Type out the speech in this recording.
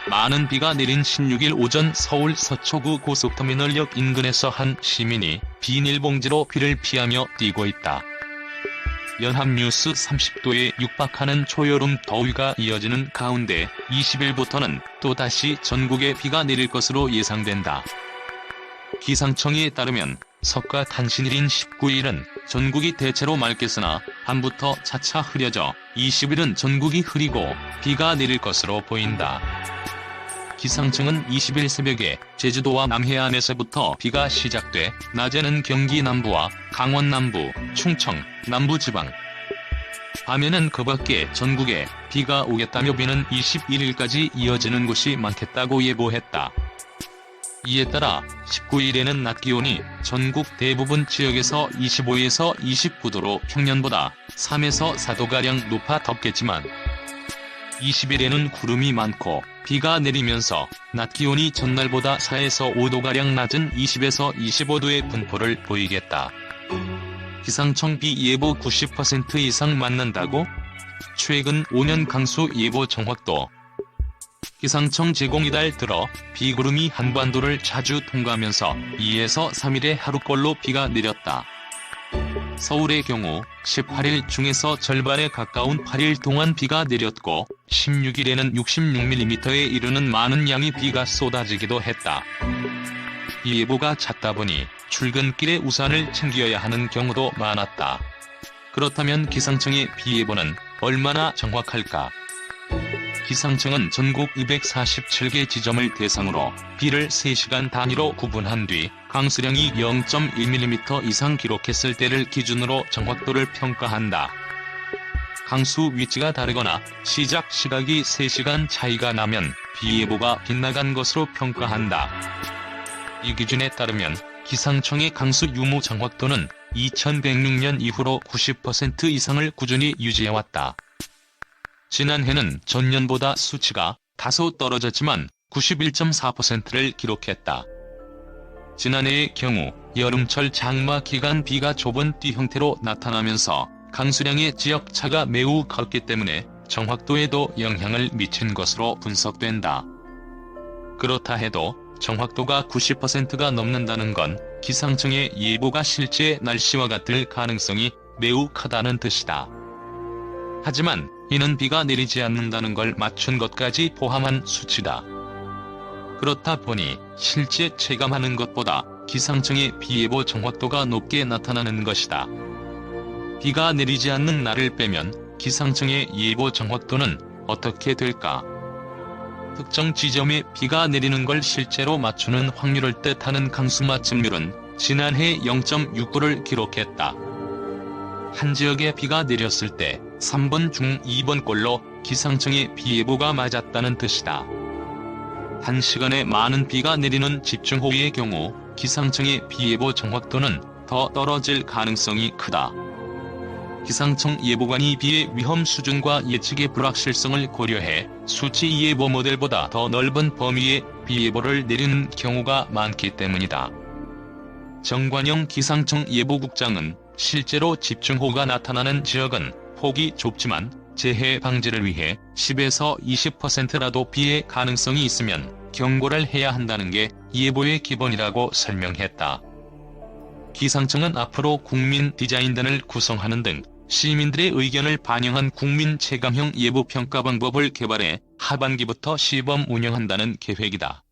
많은 비가 내린 16일 오전 서울 서초구 고속터미널역 인근에서 한 시민이 비닐봉지로 비를 피하며 뛰고 있다. 연합뉴스 30도에 육박하는 초여름 더위가 이어지는 가운데 20일부터는 또다시 전국에 비가 내릴 것으로 예상된다. 기상청에 따르면 석가 탄신일인 19일은 전국이 대체로 맑겠으나 밤부터 차차 흐려져 20일은 전국이 흐리고 비가 내릴 것으로 보인다. 기상청은 20일 새벽에 제주도와 남해안에서부터 비가 시작돼 낮에는 경기 남부와 강원 남부, 충청, 남부지방, 밤에는 그 밖에 전국에 비가 오겠다며 비는 21일까지 이어지는 곳이 많겠다고 예보했다. 이에 따라 19일에는 낮 기온이 전국 대부분 지역에서 25에서 29도로 평년보다 3에서 4도가량 높아 덥겠지만 20일에는 구름이 많고 비가 내리면서 낮 기온이 전날보다 4에서 5도가량 낮은 20에서 25도의 분포를 보이겠다. 기상청 비 예보 90% 이상 맞는다고? 최근 5년 강수 예보 정확도. 기상청 제공 이달 들어 비구름이 한반도를 자주 통과하면서 2에서 3일의 하루꼴로 비가 내렸다. 서울의 경우 18일 중에서 절반에 가까운 8일 동안 비가 내렸고 16일에는 66mm에 이르는 많은 양의 비가 쏟아지기도 했다. 이 예보가 잦다 보니 출근길에 우산을 챙겨야 하는 경우도 많았다. 그렇다면 기상청의 비 예보는 얼마나 정확할까? 기상청은 전국 247개 지점을 대상으로 비를 3시간 단위로 구분한 뒤 강수량이 0.1mm 이상 기록했을 때를 기준으로 정확도를 평가한다. 강수 위치가 다르거나 시작 시각이 3시간 차이가 나면 비 예보가 빗나간 것으로 평가한다. 이 기준에 따르면 기상청의 강수 유무 정확도는 2106년 이후로 90% 이상을 꾸준히 유지해왔다. 지난해는 전년보다 수치가 다소 떨어졌지만 91.4%를 기록했다. 지난해의 경우 여름철 장마 기간 비가 좁은 띠 형태로 나타나면서 강수량의 지역차가 매우 컸기 때문에 정확도에도 영향을 미친 것으로 분석된다. 그렇다 해도 정확도가 90%가 넘는다는 건 기상청의 예보가 실제 날씨와 같을 가능성이 매우 크다는 뜻이다. 하지만 이는 비가 내리지 않는다는 걸 맞춘 것까지 포함한 수치다. 그렇다 보니 실제 체감하는 것보다 기상청의 비 예보 정확도가 높게 나타나는 것이다. 비가 내리지 않는 날을 빼면 기상청의 예보 정확도는 어떻게 될까? 특정 지점에 비가 내리는 걸 실제로 맞추는 확률을 뜻하는 강수 맞춤률은 지난해 0.69를 기록했다. 한 지역에 비가 내렸을 때 3번 중 2번 꼴로 기상청의 비 예보가 맞았다는 뜻이다. 한 시간에 많은 비가 내리는 집중호우의 경우 기상청의 비 예보 정확도는 더 떨어질 가능성이 크다. 기상청 예보관이 비의 위험 수준과 예측의 불확실성을 고려해 수치 예보 모델보다 더 넓은 범위의 비 예보를 내리는 경우가 많기 때문이다. 정관영 기상청 예보국장은 실제로 집중호우가 나타나는 지역은 폭이 좁지만 재해 방지를 위해 10에서 20%라도 비의 가능성이 있으면 경고를 해야 한다는 게 예보의 기본이라고 설명했다. 기상청은 앞으로 국민 디자인단을 구성하는 등 시민들의 의견을 반영한 국민 체감형 예보 평가 방법을 개발해 하반기부터 시범 운영한다는 계획이다.